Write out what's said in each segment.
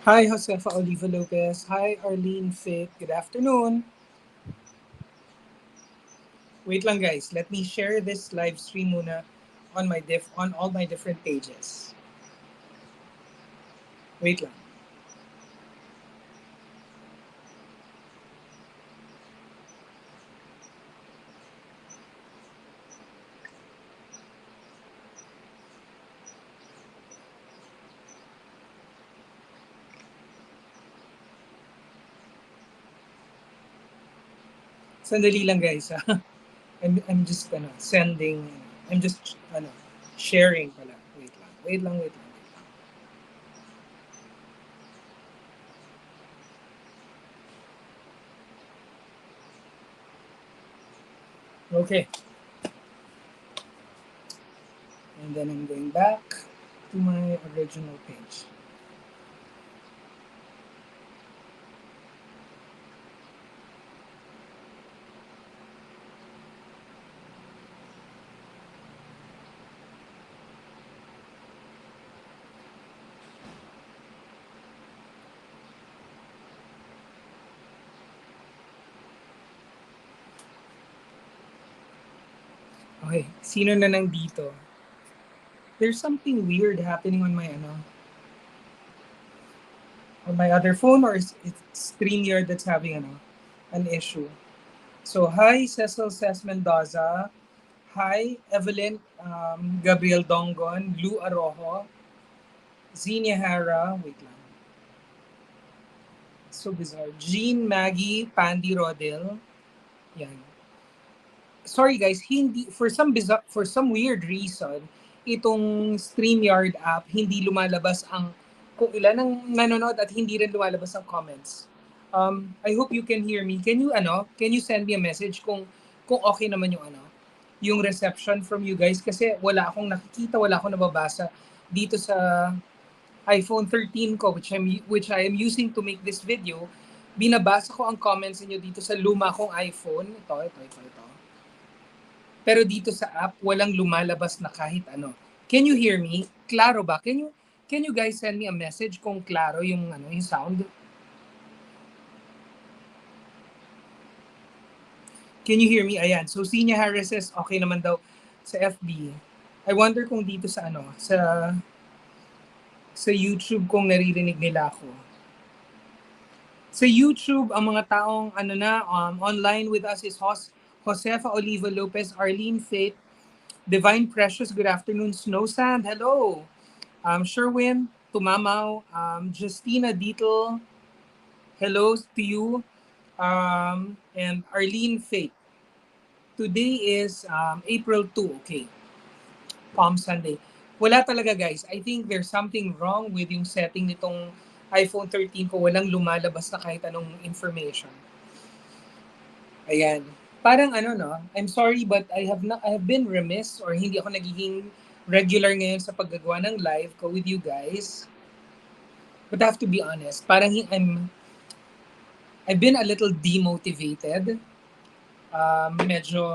Hi, Josefa Oliva Lopez. Hi, Arlene Fit. Good afternoon. Wait lang guys, let me share this live stream muna on all my different pages. Wait lang. Sandali lang guys. I'm just sending, I'm just sharing pala. Wait lang. Wait lang, wait lang. Okay. And then I'm going back to my original page. Okay, sino na nandito? There's something weird happening on my other phone, or it's StreamYard that's having an issue. So hi Cecil Ses Mendoza, hi Evelyn Gabriel Dongon, Lou Arojo, Zenia Hara, wait lang, so bizarre. Jean Maggie Pandy Rodel, yan. Sorry guys, hindi for some weird reason, itong StreamYard app hindi lumalabas ang kung ilan ang nanonood at hindi rin lumalabas ang comments. I hope you can hear me. Can you send me a message kung okay naman yung reception from you guys kasi wala akong nakikita, wala akong nababasa dito sa iPhone 13 ko which I am using to make this video. Binabasa ko ang comments niyo dito sa luma kong iPhone. Ito. Pero dito sa app, walang lumalabas na kahit ano. Can you hear me? Klaro ba? Can you guys send me a message kung klaro yung sound? Can you hear me? Ayan. So Sinya Harris says okay naman daw sa FB. I wonder kung dito sa YouTube kung naririnig nila ako. Sa YouTube, ang mga taong online with us is Josefa Oliva Lopez, Arlene Faith, Divine Precious, good afternoon. Snow Sand, hello. Sherwin, Tumamaw, Justina Dietel, hello to you. And Arlene Faith. Today is April 2, okay. Palm Sunday. Wala talaga guys. I think there's something wrong with yung setting nitong iPhone 13 ko. Walang lumalabas na kahit anong information. Ayan. Parang no, I'm sorry but I have been remiss or hindi ako nagiging regular ngayon sa paggagawa ng live ko with you guys. But I have to be honest, parang I've been a little demotivated. Medyo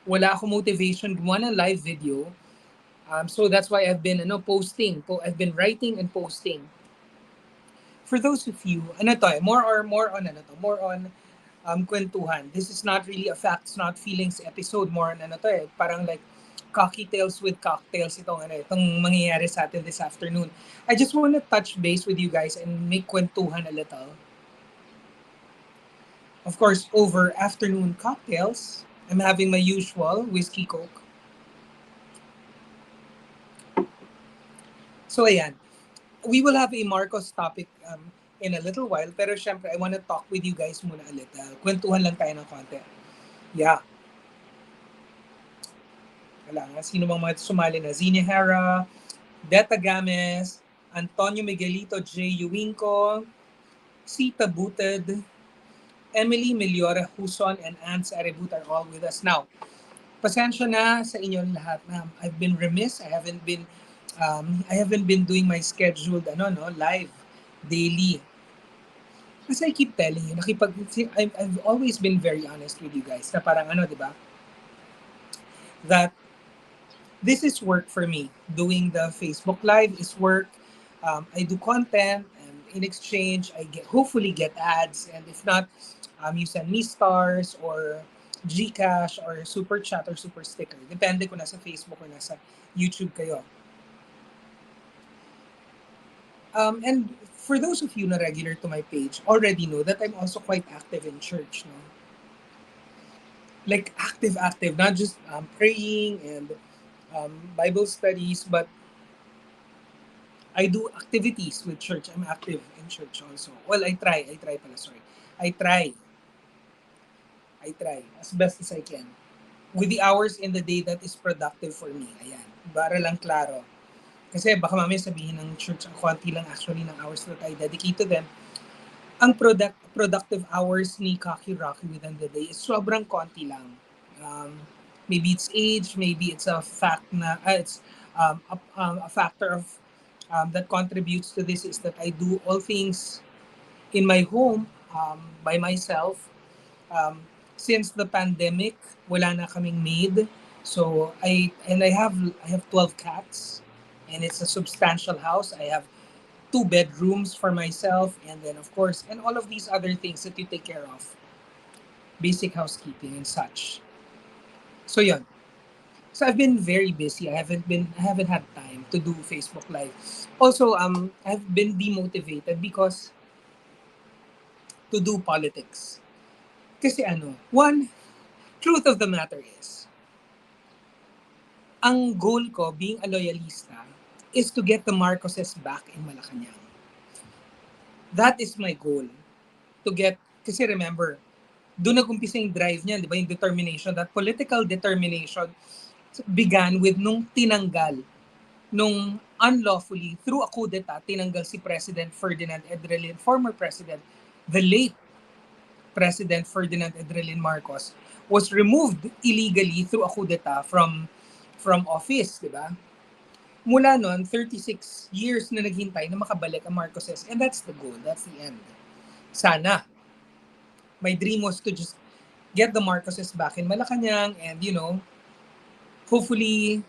wala akong motivation gumawa ng live video. So that's why I've been posting. I've been writing and posting. For those of you, more on kwentuhan. This is not really a facts, not feelings episode. More on parang like cocky tales with cocktails itong mangyayari sa atin this afternoon. I just want to touch base with you guys and make kwentuhan a little. Of course, over afternoon cocktails, I'm having my usual whiskey coke. So ayan, we will have a Marcos topic in a little while. Pero syempre, I want to talk with you guys muna ulit. Kwentuhan lang tayo ng konti. Yeah. Wala nga. Sino bang mga sumali na? Zenia Hera, Deta Games, Antonio Miguelito, J. Uwinco, Sita Buted, Emily Meliora Huson, and Anne Arebut are all with us now. Pasensya na sa inyo lahat. I've been remiss. I haven't been doing my scheduled live daily. Kasi I keep telling you, I've always been very honest with you guys na parang di ba? That this is work for me. Doing the Facebook Live is work. I do content, and in exchange, I hopefully get ads. And if not, you send me stars or GCash or super chat or super sticker. Depende kung nasa Facebook or nasa YouTube kayo. And for those of you na regular to my page, already know that I'm also quite active in church. No? Like active, not just praying and Bible studies, but I do activities with church. I'm active in church also. Well, I try pala, sorry. I try, I try as best as I can. With the hours in the day that is productive for me. Ayan, para lang klaro. Kasi baka mamaya sabihin ng church, ang konti lang actually ng hours that I dedicate to them. Ang productive hours ni Kaki Rocky within the day is sobrang konti lang. Maybe it's age, maybe it's a fact na it's a factor of that contributes to this is that I do all things in my home by myself. Since the pandemic, wala na kaming maid. So I have 12 cats, and it's a substantial house. I have 2 bedrooms for myself, and then of course, and all of these other things that you take care of, basic housekeeping and such. So yun. So I've been very busy. I haven't had time to do Facebook Live. Also, I've been demotivated because to do politics. Kasi one, truth of the matter is, ang goal ko being a loyalista is to get the Marcoses back in Malacanang. That is my goal. To get, kasi remember, doon nag-umpisa yung drive niya, di ba? Yung determination, that political determination began with nung tinanggal, nung unlawfully, through a coup d'etat, tinanggal si President Ferdinand Edrelin, former President, the late President Ferdinand Edrelin Marcos, was removed illegally through a coup d'etat from office, di ba? Mula noon, 36 years na naghintay na makabalik ang Marcoses, and that's the goal, that's the end. Sana. My dream was to just get the Marcoses back in Malacanang and, hopefully,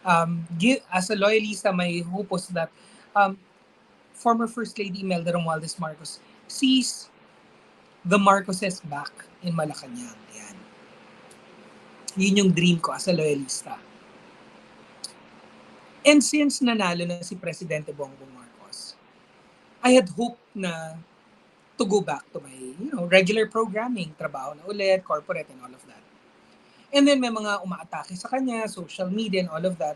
as a loyalista, my hope was that former First Lady Imelda Romualdez Marcos sees the Marcoses back in Malacanang. Yan. Yun yung dream ko as a loyalista. And since nanalo na si Presidente Bongbong Marcos, I had hoped na to go back to my, regular programming, trabaho na ulit, corporate and all of that. And then may mga umaatake sa kanya, social media and all of that.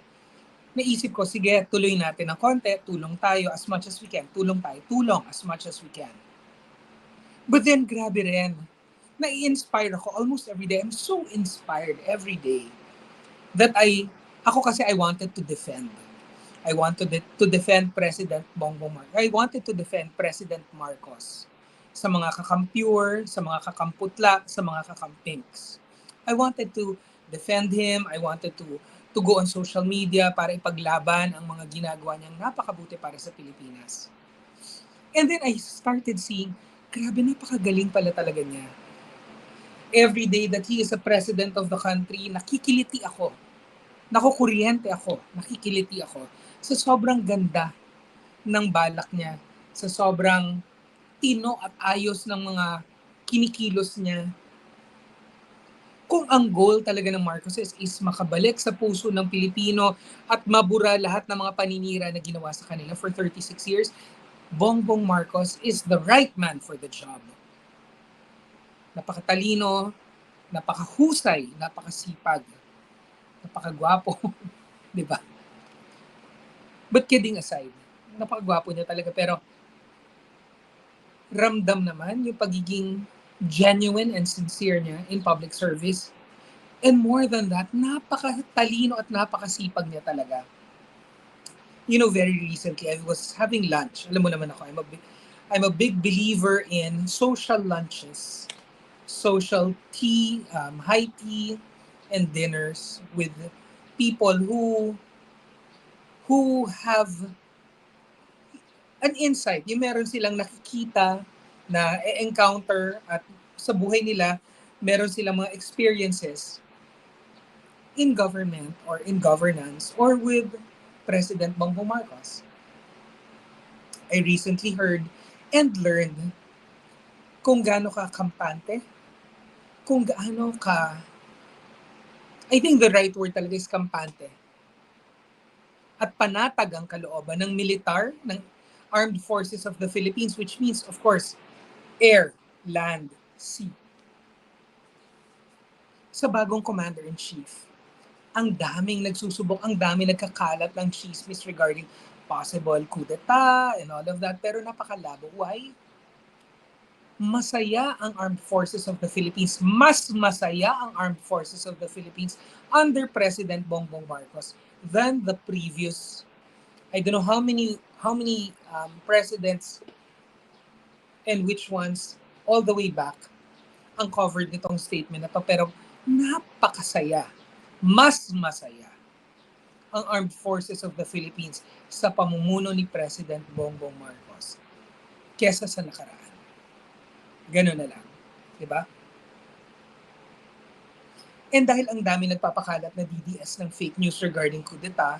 Naisip ko, sige, tuloy natin ang konti, tulong tayo as much as we can. Tulong as much as we can. But then, grabe rin. Nai-inspire ako almost every day. I'm so inspired every day that ako kasi I wanted to defend. I wanted to defend President Bongbong Marcos. I wanted to defend President Marcos sa mga kakampure, sa mga kakamputla, sa mga kakampinks. I wanted to defend him. I wanted to go on social media para ipaglaban ang mga ginagawa niyang napakabuti para sa Pilipinas. And then I started seeing, grabe, napakagaling pala talaga niya. Every day that he is a president of the country, nakikiliti ako. Nakukuryente ako. Nakikiliti ako. Sa sobrang ganda ng balak niya. Sa sobrang tino at ayos ng mga kinikilos niya. Kung ang goal talaga ng Marcoses is makabalik sa puso ng Pilipino at mabura lahat ng mga paninira na ginawa sa kanila for 36 years, Bongbong Marcos is the right man for the job. Napakatalino, napakahusay, napakasipag, napakagwapo, di ba? But kidding aside, napakagwapo niya talaga, pero ramdam naman yung pagiging genuine and sincere niya in public service. And more than that, napakatalino at napakasipag niya talaga. Very recently, I was having lunch. Alam mo naman ako, I'm a big believer in social lunches, social tea, high tea, and dinners with people who have an insight. Yung meron silang nakikita na encounter at sa buhay nila, meron silang mga experiences in government or in governance or with President Bongbong Marcos. I recently heard and learned kung gaano ka kampante, kung gaano ka, I think the right word talaga is kampante, at panatag ang kalooban ng militar, ng Armed Forces of the Philippines, which means, of course, air, land, sea. Sa bagong Commander-in-Chief, ang daming nagsusubok, ang daming nagkakalat ng chismis regarding possible coup d'etat and all of that, pero napakalabo. Why? Masaya ang Armed Forces of the Philippines. Mas masaya ang Armed Forces of the Philippines under President Bongbong Marcos than the previous, I don't know how many presidents and which ones all the way back ang covered nitong statement na to, pero napakasaya. Mas masaya ang Armed Forces of the Philippines sa pamumuno ni President Bongbong Marcos kesa sa nakaraan. Ganun na lang. Diba? And dahil ang dami nagpapakalat na DDS ng fake news regarding coup d'etat,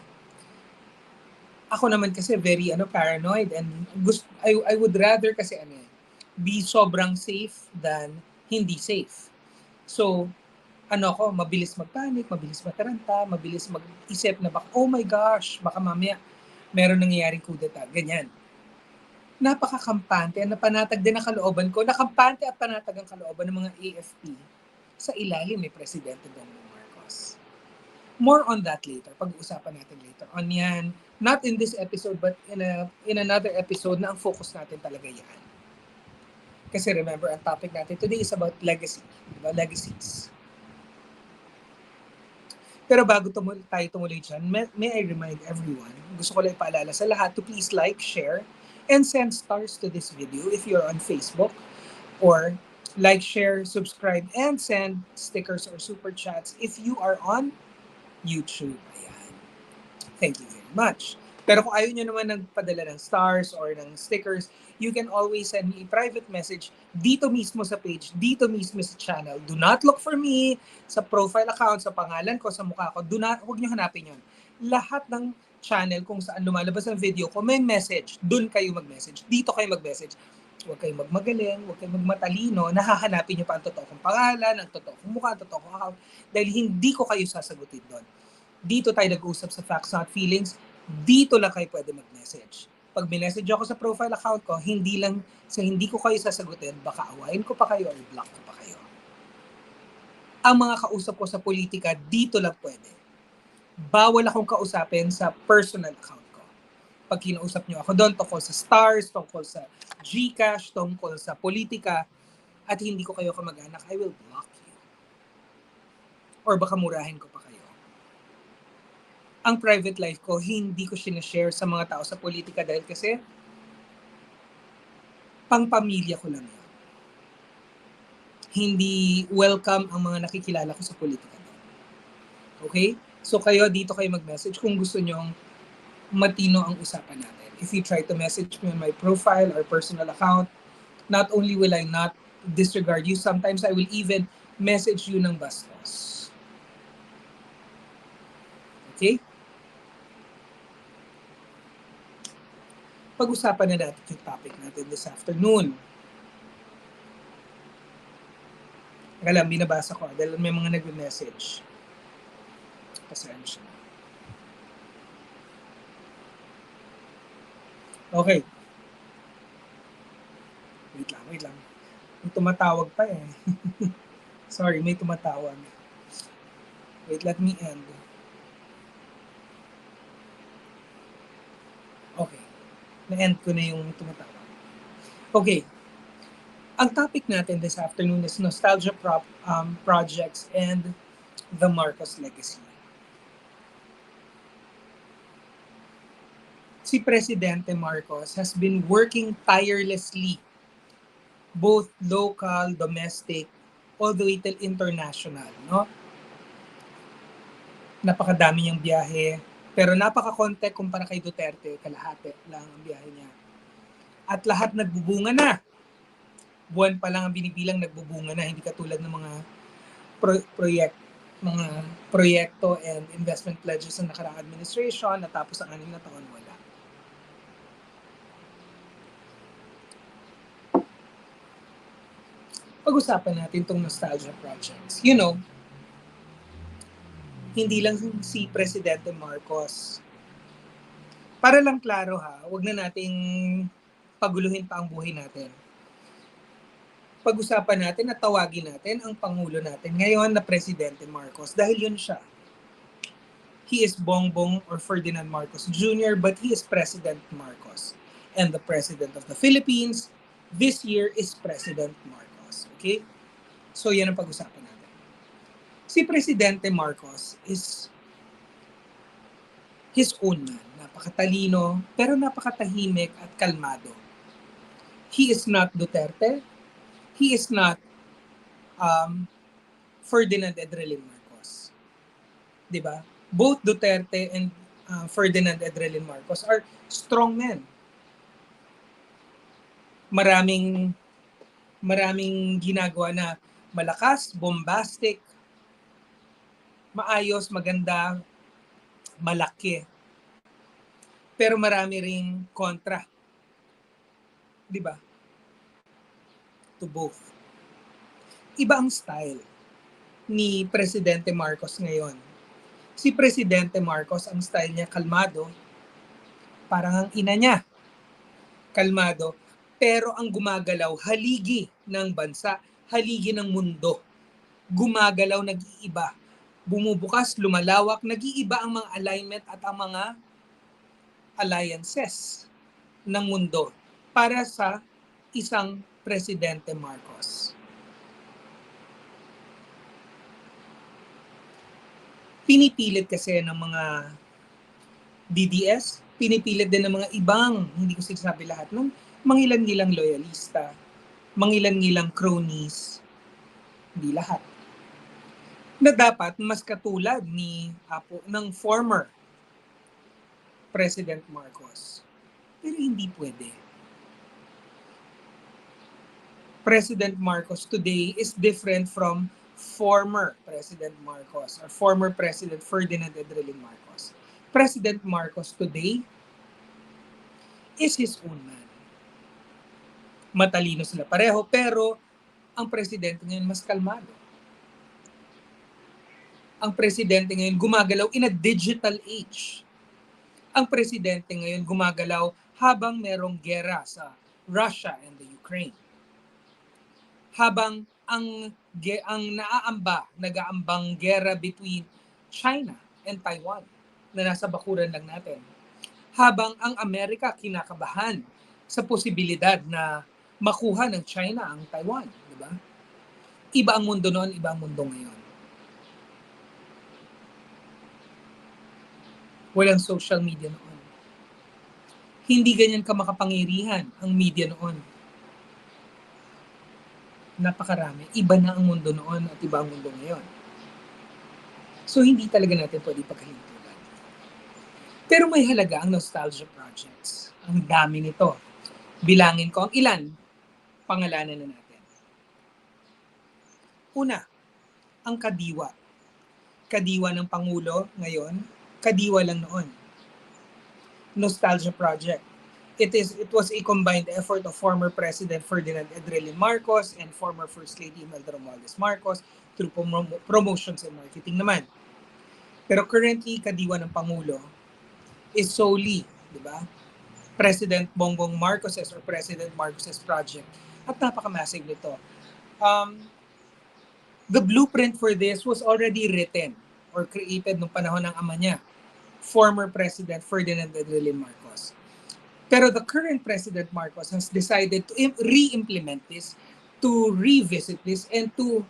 ako naman kasi very paranoid, and I would rather kasi be sobrang safe than hindi safe. So, mabilis magpanik, mabilis mataranta, mabilis mag-isip na baka, oh my gosh, baka mamaya meron nangyayaring coup d'etat, ganyan. Napakakampante, napanatag din ang kalooban ko, nakampante at panatag ang kalooban ng mga AFP sa ilalim ni Presidente Bongbong Marcos. More on that later, pag-uusapan natin later on yan. Not in this episode, but in another episode na ang focus natin talaga yan. Kasi remember, ang topic natin today is about legacy, legacies. Pero bago tayo tumuloy dyan, may I remind everyone, gusto ko lang ipaalala sa lahat to please like, share, and send stars to this video if you're on Facebook, or like, share, subscribe, and send stickers or super chats if you are on YouTube. Ayan. Thank you very much. Pero kung ayaw nyo naman nagpadala ng stars or ng stickers, you can always send me a private message dito mismo sa page, dito mismo sa channel. Do not look for me sa profile account, sa pangalan ko, sa mukha ko. Huwag nyo hanapin yun. Lahat ng channel kung saan lumalabas ang video ko, may message. Doon kayo mag-message. Dito kayo mag-message. Huwag kayong magmagaling, huwag kayong magmatalino, nahahanapin nyo pa ang totoo kong pangalan, ang totoo kong mukha, ang totoo kong account, dahil hindi ko kayo sasagutin doon. Dito tayo nag-uusap sa facts, not feelings. Dito lang kayo pwede mag-message. Pag minessage ako sa profile account ko, hindi ko kayo sasagutin, baka awayin ko pa kayo or block ko pa kayo. Ang mga kausap ko sa politika, dito lang pwede. Bawal akong kausapin sa personal account ko. Pag kinausap nyo ako doon, tungkol sa stars, tungkol sa GCash, tungkol sa politika, at hindi ko kayo kamag-anak, I will block you. Or baka murahin ko pa kayo. Ang private life ko, hindi ko sinashare sa mga tao sa politika dahil kasi pang-pamilya ko lang yun. Hindi welcome ang mga nakikilala ko sa politika. Okay? So kayo, dito kayo mag-message kung gusto nyong matino ang usapan natin. If you try to message me on my profile or personal account, not only will I not disregard you, sometimes I will even message you ng bastos. Okay? Pag-usapan na natin yung topic natin this afternoon. Alam, binabasa ko dahil may mga nag-message. Pasensya. Okay. Wait lang. May tumatawag pa eh. Sorry, may tumatawag. Wait, let me end. Okay. Na-end ko na yung tumatawag. Okay. Ang topic natin this afternoon is nostalgia projects and the Marcos legacy. Si Presidente Marcos has been working tirelessly, both local, domestic, all the way till international, no? Napakadami niyang biyahe, pero napaka-konti kumpara kay Duterte, kalahati lang ang biyahe niya. At lahat nagbubunga na. Buwan pa lang ang binibilang nagbubunga na, hindi katulad ng mga mga proyekto and investment pledges ng nakaraang administration, natapos ang 6 na taon, wala. Pag-usapan natin itong nostalgia projects. You know, hindi lang si Presidente Marcos. Para lang klaro ha, wag na nating paguluhin pa ang buhay natin. Pag-usapan natin at tawagin natin ang Pangulo natin ngayon na Presidente Marcos dahil yun siya. He is Bongbong or Ferdinand Marcos Jr. but he is President Marcos. And the President of the Philippines this year is President Marcos. Okay? So yan ang pag-usapan natin. Si Presidente Marcos is his own man. Napakatalino, pero napakatahimik at kalmado. He is not Duterte. He is not Ferdinand Edrelin Marcos. Diba? Both Duterte and Ferdinand Edrelin Marcos are strong men. Maraming ginagawa na malakas, bombastic, maayos, maganda, malaki. Pero marami ring kontra. Diba? To both. Iba ang style ni Presidente Marcos ngayon. Si Presidente Marcos, ang style niya kalmado, parang ang ina niya. Kalmado, pero ang gumagalaw, haligi ng bansa, haligi ng mundo. Gumagalaw, nag-iiba. Bumubukas, lumalawak, nag-iiba ang mga alignment at ang mga alliances ng mundo para sa isang Presidente Marcos. Pinipilit kasi ng mga DDS, pinipilit din ng mga ibang, hindi ko sinasabi lahat, ng mangilan-ngilang loyalista, mangilan-ngilang cronies, hindi lahat. Na dapat mas katulad ng former President Marcos. Pero hindi pwede. President Marcos today is different from former President Marcos or former President Ferdinand Edrelin Marcos. President Marcos today is his own man. Matalino sila pareho, pero ang presidente ngayon mas kalmado. Ang presidente ngayon gumagalaw in a digital age. Ang presidente ngayon gumagalaw habang merong gera sa Russia and the Ukraine. Habang ang nag-aambang gera between China and Taiwan na nasa bakuran lang natin. Habang ang Amerika kinakabahan sa posibilidad na makuha ng China ang Taiwan, di ba? Iba ang mundo noon, iba ang mundo ngayon. Walang social media noon. Hindi ganyan kamakapangyarihan ang media noon. Napakarami. Iba na ang mundo noon at iba ang mundo ngayon. So hindi talaga natin pwede pagkahintulan. Pero may halaga ang nostalgia projects. Ang dami nito. Bilangin ko ang ilan. Pangalanan na natin. Una, ang kadiwa. Kadiwa ng Pangulo ngayon, kadiwa lang noon. Nostalgia project. It was a combined effort of former President Ferdinand Edrelin Marcos and former First Lady Imelda Romualdez Marcos through promotions and marketing naman. Pero currently, kadiwa ng Pangulo is solely, di ba, President Bongbong Marcos's or President Marcos's project. At napaka-massive nito. The blueprint for this was already written or created nung panahon ng ama niya, former President Ferdinand Edrelin Marcos. Pero the current President Marcos has decided to re-implement this, to revisit this, and to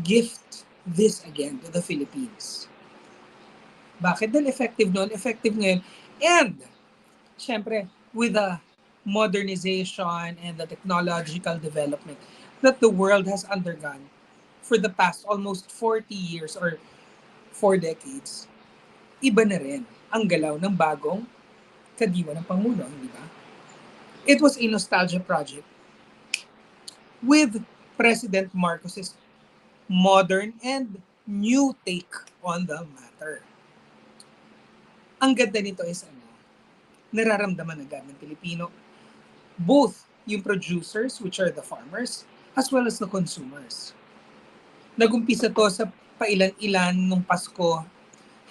gift this again to the Philippines. Bakit? Dahil effective noon, effective ngayon. And, syempre, with the modernization and the technological development that the world has undergone for the past almost 40 years or 4 decades, iba na rin ang galaw ng bagong kadiwa ng Pangulo, di ba? It was a nostalgia project with President Marcos's modern and new take on the matter. Ang ganda nito is nararamdaman agad ng Pilipino, both yung producers, which are the farmers, as well as the consumers. Nagumpisa to sa pailan-ilan nung Pasko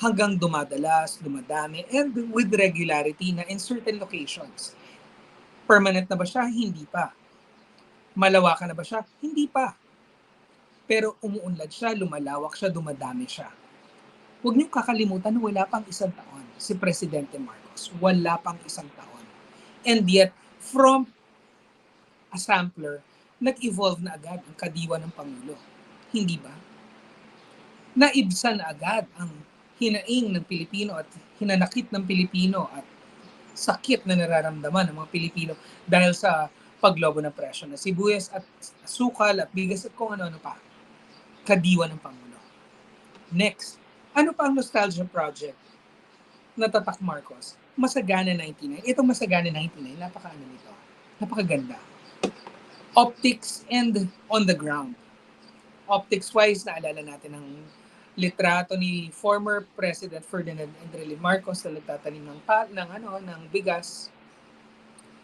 hanggang dumadalas, dumadami, and with regularity na in certain locations. Permanent na ba siya? Hindi pa. Malawakan na ba siya? Hindi pa. Pero umuunlad siya, lumalawak siya, dumadami siya. Huwag niyong kakalimutan na wala pang isang taon si Presidente Marcos. Wala pang isang taon. And yet, from a sampler, nag-evolve na agad ang kadiwa ng Pangulo. Hindi ba? Naibsan na agad ang hinaing ng Pilipino at hinanakit ng Pilipino at sakit na nararamdaman ng mga Pilipino dahil sa paglobo ng presyo na sibuyas at sukal at bigas at kung ano-ano pa. Kadiwa ng Pangulo. Next, ano pa ang nostalgia project na Tatak Marcos? Masagana 99. Itong Masagana 99, napaka-ano nito. Napakaganda. Optics and on the ground. Optics-wise, naalala natin ang litrato ni former President Ferdinand Enrile Marcos na nagtatanim ng bigas.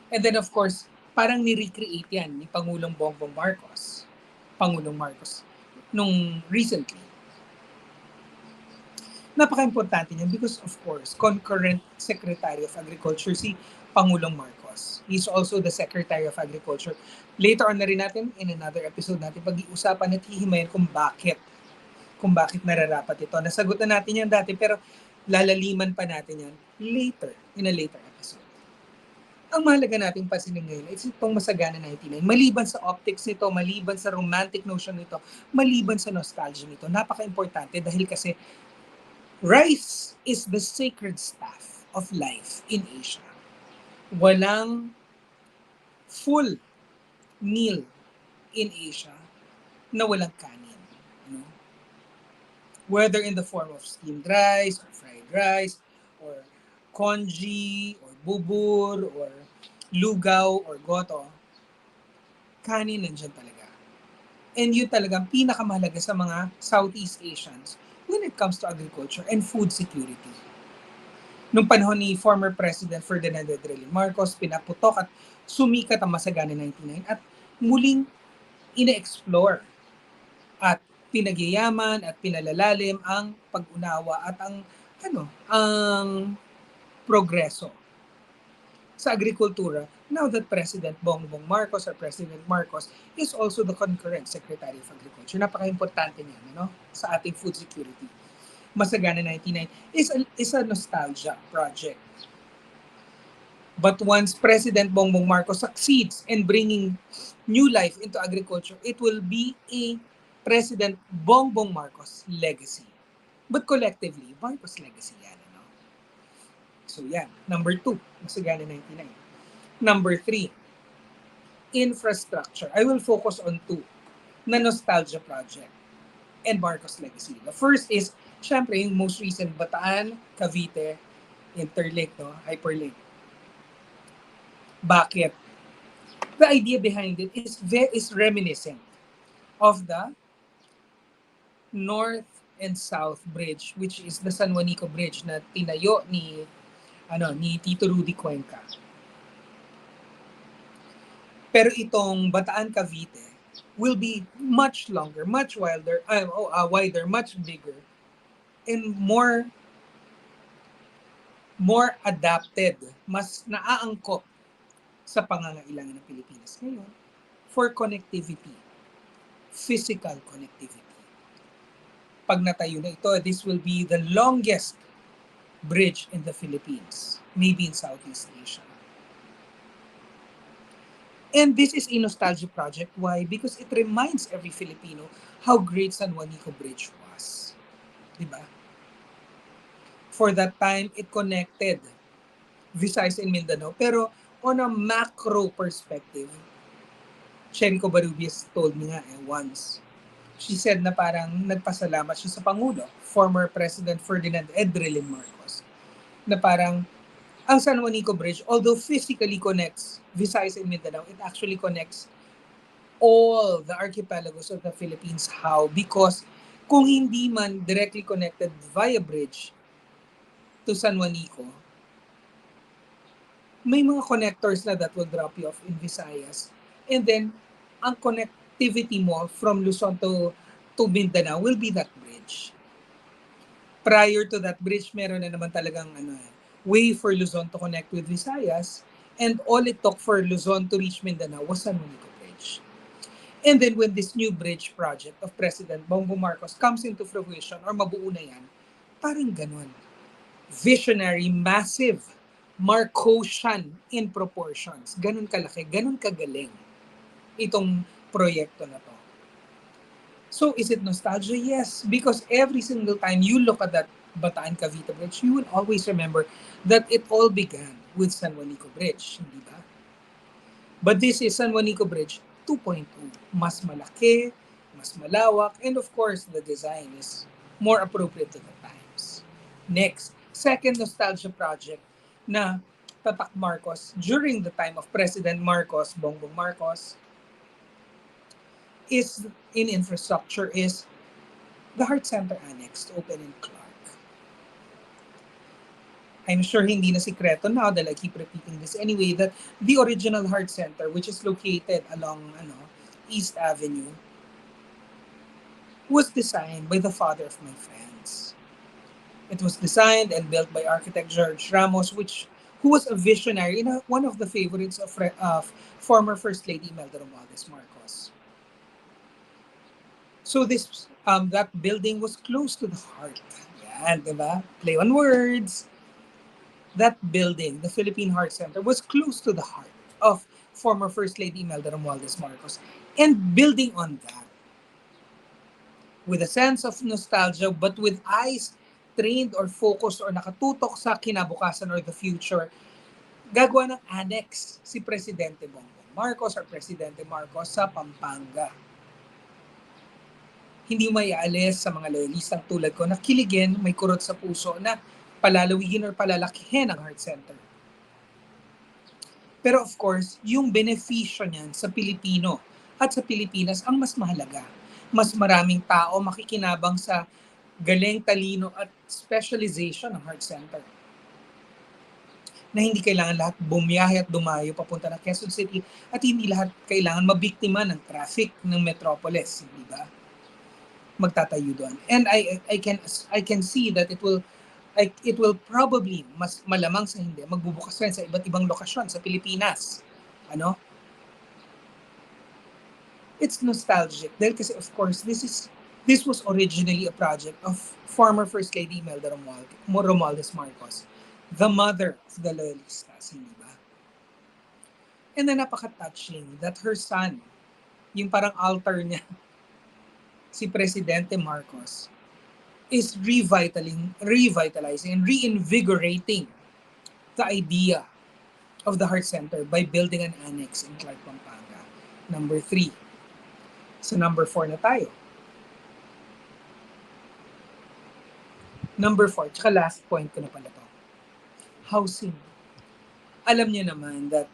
And then of course, parang ni-recreate yan ni Pangulong Bongbong Marcos. Pangulong Marcos nung recently. Napaka-importante niyan because of course, concurrent Secretary of Agriculture si Pangulong Marcos. He's also the Secretary of Agriculture. Later on na rin natin, in another episode natin, pag-iusapan at hihimayin kung bakit nararapat ito. Nasagot na natin yan dati, pero lalaliman pa natin yan later, in a later episode. Ang mahalaga nating pansinin ngayon is itong Masagana 99. Maliban sa optics nito, maliban sa romantic notion nito, maliban sa nostalgia nito, napaka-importante dahil kasi rice is the sacred staff of life in Asia. Walang full meal in Asia na walang kanin. You know? Whether in the form of steamed rice or fried rice or congee or bubur or lugaw or goto, kanin nandiyan talaga. And yun talagang pinakamahalaga sa mga Southeast Asians when it comes to agriculture and food security. Nung panahon ni former President Ferdinand Enrile Marcos, pinaputok at sumikat ang Masagana 99 at muling ina-explore at pinagyayaman at pinalalalim ang pag-unawa at ang progreso sa agrikultura now that President Bongbong Marcos or President Marcos is also the concurrent Secretary of Agriculture. Napaka-importante niyan, sa ating food security. Masagana 99 is a nostalgia project. But once President Bongbong Marcos succeeds in bringing new life into agriculture, it will be a President Bongbong Marcos legacy. But collectively, Marcos legacy yan. So yan, number 2, Masagana 99. Number 3, infrastructure. I will focus on 2 na nostalgia project and Marcos legacy. The first is, syempre, yung most recent Bataan, Cavite, Interlake, Hyperlink. Bakit? The idea behind it is reminiscent of the North and South Bridge, which is the San Juanico Bridge na tinayo ni Tito Rudy Cuenca. Pero itong Bataan Cavite will be much longer, much wider, much bigger, and more adapted, mas naaangkop sa pangangailangan ng Pilipinas ngayon for connectivity, physical connectivity. Pag natayo na ito, this will be the longest bridge in the Philippines, maybe in Southeast Asia. And this is a nostalgia project. Why? Because it reminds every Filipino how great San Juanico Bridge was. Diba? For that time, it connected Visayas and Mindanao. Pero on a macro perspective, Cherico Barubias told me nga once, she said na parang nagpasalamat siya sa Pangulo, former President Ferdinand Enrile Marcos, na parang ang San Juanico Bridge, although physically connects Visayas and Mindanao, it actually connects all the archipelagos of the Philippines. How? Because kung hindi man directly connected via bridge to San Juanico, may mga connectors na that will drop you off in Visayas. And then, ang connectivity mo from Luzon to Mindanao will be that bridge. Prior to that bridge, meron na naman talagang way for Luzon to connect with Visayas. And all it took for Luzon to reach Mindanao was San Juanico Bridge. And then when this new bridge project of President Bongbong Marcos comes into fruition or mabuo na yan, parang ganun. Visionary, massive, Marcosian in proportions. Ganun kalaki, ganun kagaling itong proyekto na to. So is it nostalgia? Yes, because every single time you look at that Bataan Cavite Bridge, you will always remember that it all began with San Juanico Bridge, hindi ba? But this is San Juanico Bridge 2.0. Mas malaki, mas malawak, and of course, the design is more appropriate to the times. Next, second nostalgia project na tatak Marcos during the time of President Marcos, Bongbong Marcos, is in infrastructure is the Heart Center Annex to open in Clark. I'm sure hindi na sikreto now dahil I keep repeating this anyway that the original Heart Center, which is located along East Avenue, was designed by the father of my friends. It was designed and built by architect George Ramos, who was a visionary, one of the favorites of former First Lady Imelda Romualdez Marcos. So that building was close to the heart. Yan, diba? Play on words. That building, the Philippine Heart Center, was close to the heart of former First Lady Imelda Romualdez Marcos. And building on that, with a sense of nostalgia, but with eyes trained or focused or nakatutok sa kinabukasan or the future, gagawa ng annex si Presidente Bongbong Marcos or Presidente Marcos sa Pampanga. Hindi may aalis sa mga loyalistang tulad ko na kiligin, may kurot sa puso na palalawigin or palalakihin ang Heart Center. Pero of course, yung benepisyo niyan sa Pilipino at sa Pilipinas ang mas mahalaga. Mas maraming tao makikinabang sa galing, talino at specialization ng Heart Center. Na hindi kailangan lahat bumiyahe at dumayo papunta ng Quezon City at hindi lahat kailangan mabiktima ng traffic ng metropolis, di ba? Magtatayo doon. And I can see that it will probably mas malamang sa hindi magbubukas rin sa iba't ibang lokasyon sa Pilipinas. It's nostalgic dahil kasi of course this was originally a project of former First Lady Imelda Romualdez Marcos, the mother of the Loyalistas, hindi ba? And then napaka-touching that her son, yung parang altar niya, si Presidente Marcos, is revitalizing and reinvigorating the idea of the Heart Center by building an annex in Clark, Pampanga. Number 3. So number 4 na tayo. Number 4, tsaka last point ko na pala to. Housing. Alam niyo naman that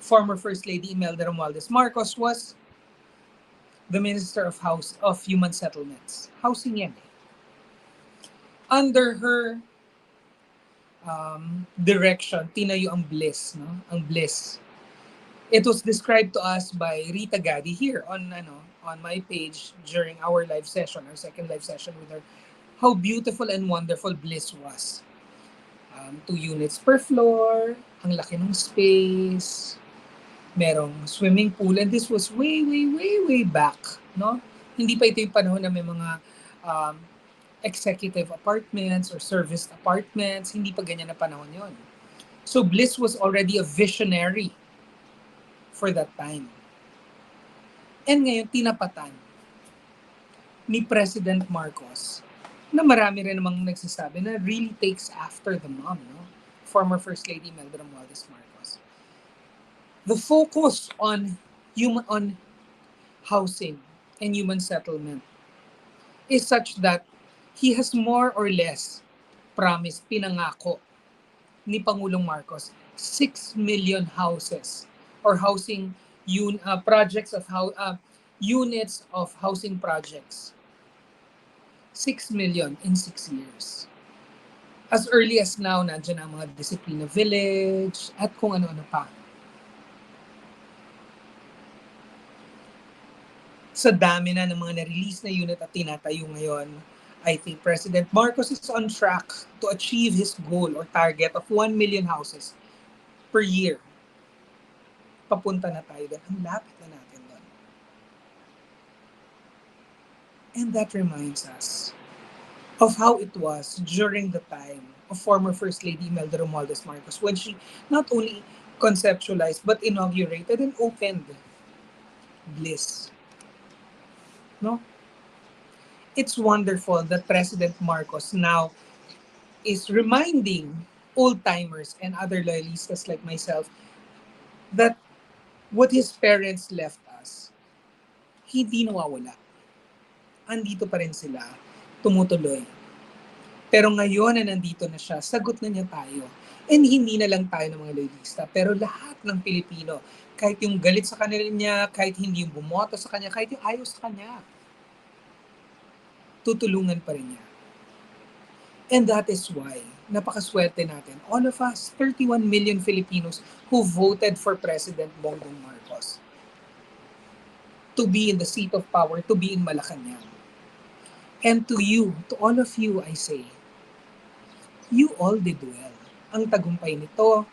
former First Lady Imelda Romualdez Marcos was the Minister of Human Settlements. Housing yan eh. Under her direction, tinayo ang Bliss, no? Ang Bliss. It was described to us by Rita Gadi here on my page during our live session, our second live session with her, how beautiful and wonderful Bliss was. 2 units per floor, ang laki ng space, merong swimming pool, and this was way back, no? Hindi pa ito yung panahon na may mga executive apartments or serviced apartments, hindi pa ganyan na panahon yon. So Bliss was already a visionary for that time. And ngayon, tinapatan ni President Marcos na marami rin namang nagsasabi na really takes after the mom, no? Former First Lady Imelda Romualdez Marcos. The focus on housing and human settlement is such that he has more or less promised, pinangako ni Pangulong Marcos, 6 million houses or housing projects of units of housing projects 6 million in 6 years. As early as now, nandiyan ang mga Disiplina Village at kung ano-ano pa. Sa dami na ng mga na-release na unit at tinatayo ngayon, I think President Marcos is on track to achieve his goal or target of 1 million houses per year. Papunta na tayo doon. Ang lapit na natin doon. And that reminds us of how it was during the time of former First Lady Imelda Romualdez Marcos when she not only conceptualized but inaugurated and opened Bliss. No? It's wonderful that President Marcos now is reminding old-timers and other loyalistas like myself that what his parents left us, hindi nawawala. Andito pa rin sila, tumutuloy. Pero ngayon na nandito na siya, sagot na niya tayo. And hindi na lang tayo ng mga loyalista, pero lahat ng Pilipino, kahit yung galit sa kanila niya, kahit hindi yung bumoto sa kanya, kahit yung ayaw sa kanya, tutulungan pa rin niya. And that is why, napakaswerte natin. All of us, 31 million Filipinos who voted for President Bongbong Marcos to be in the seat of power, to be in Malacanang. And to you, to all of you, I say, you all did well. Ang tagumpay nito,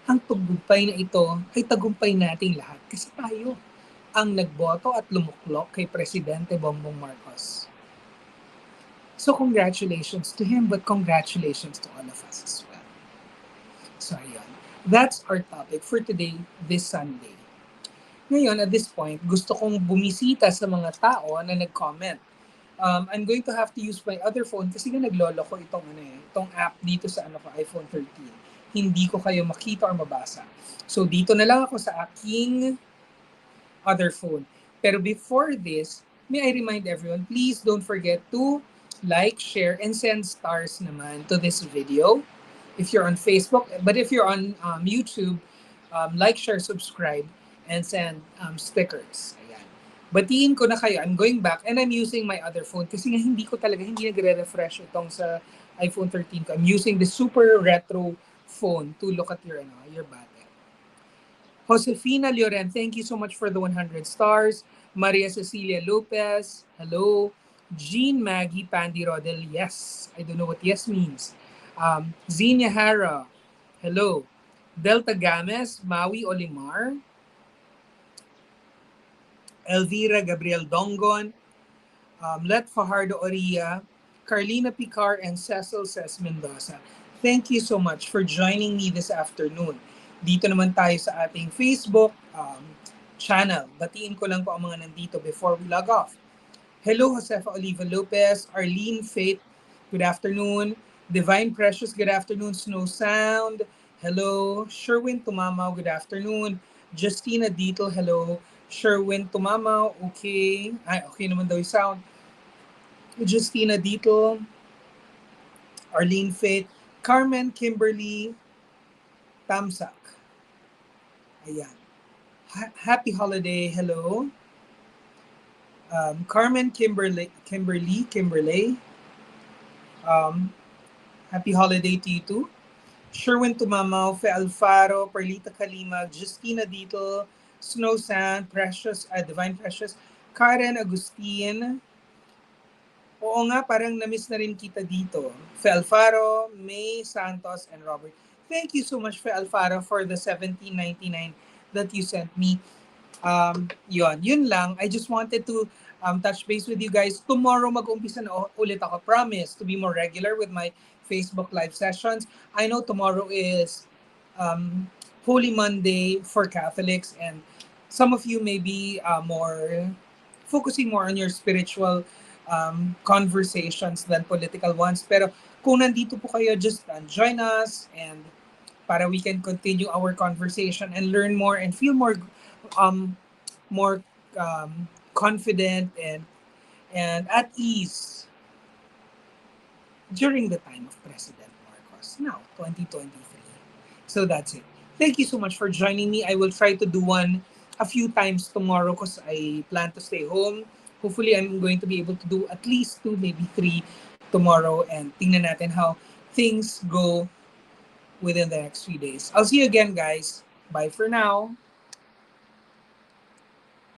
ang tagumpay na ito ay tagumpay nating lahat kasi tayo ang nagboto at lumuklok kay Presidente Bongbong Marcos. So congratulations to him, but congratulations to all of us as well. So ayun, that's our topic for today, this Sunday. Ngayon, at this point, gusto kong bumisita sa mga tao na nag-comment. I'm going to have to use my other phone kasi nga naglolo ko itong app dito sa iPhone 13. Hindi ko kayo makita or mabasa. So dito na lang ako sa aking other phone. Pero before this, may I remind everyone, please don't forget to like, share, and send stars naman to this video. If you're on Facebook, but if you're on YouTube, like, share, subscribe, and send stickers. Ayan. Batiin ko na kayo. I'm going back and I'm using my other phone kasi nga hindi nagre-refresh itong sa iPhone 13 ko. I'm using the super retro phone to look at your button. Josefina Lloren, thank you so much for the 100 stars. Maria Cecilia Lopez, hello. Jean Maggie Pandy Rodel, yes. I don't know what yes means. Zenia Hara, hello. Delta Games, Maui Olimar. Elvira Gabriel Dongon, Let Fajardo Oria, Carlina Picar, and Cecil Ces Mendoza. Thank you so much for joining me this afternoon. Dito naman tayo sa ating Facebook channel. Batiin ko lang po ang mga nandito before we log off. Hello, Josefa Oliva Lopez, Arlene Faith, good afternoon. Divine Precious, good afternoon. Snow Sound, hello. Sherwin Tumamaw, good afternoon. Justina Dito, hello. Sherwin Tumamaw, okay. Ay, okay naman daw yung sound. Justina Dito, Arlene Faith, Carmen Kimberly Tamsak. Ayan. Happy holiday, hello. Carmen Kimberly. Happy holiday to you too. Sherwin Tumamaw, Fe Alfaro, Perlita Kalima, Justina Dito, Snow Sand, Precious, Divine Precious, Karen Agustin. Oo nga, parang na-miss na rin kita dito. Fe Alfaro, May Santos, and Robert. Thank you so much, Fe Alfaro, for the $17.99 that you sent me. Yun lang. I just wanted to touch base with you guys. Tomorrow mag-umpisa na ulit ako. Promise to be more regular with my Facebook live sessions. I know tomorrow is Holy Monday for Catholics and some of you may be more focusing more on your spiritual conversations than political ones. Pero kung nandito po kayo, just join us and para we can continue our conversation and learn more and feel more confident and at ease during the time of President Marcos, now 2023. So that's it. Thank you so much for joining me. I will try to do one a few times tomorrow because I plan to stay home Hopefully, I'm going to be able to do at least 2, maybe 3 tomorrow, and tingnan natin how things go within the next few days. I'll see you again, guys. Bye for now.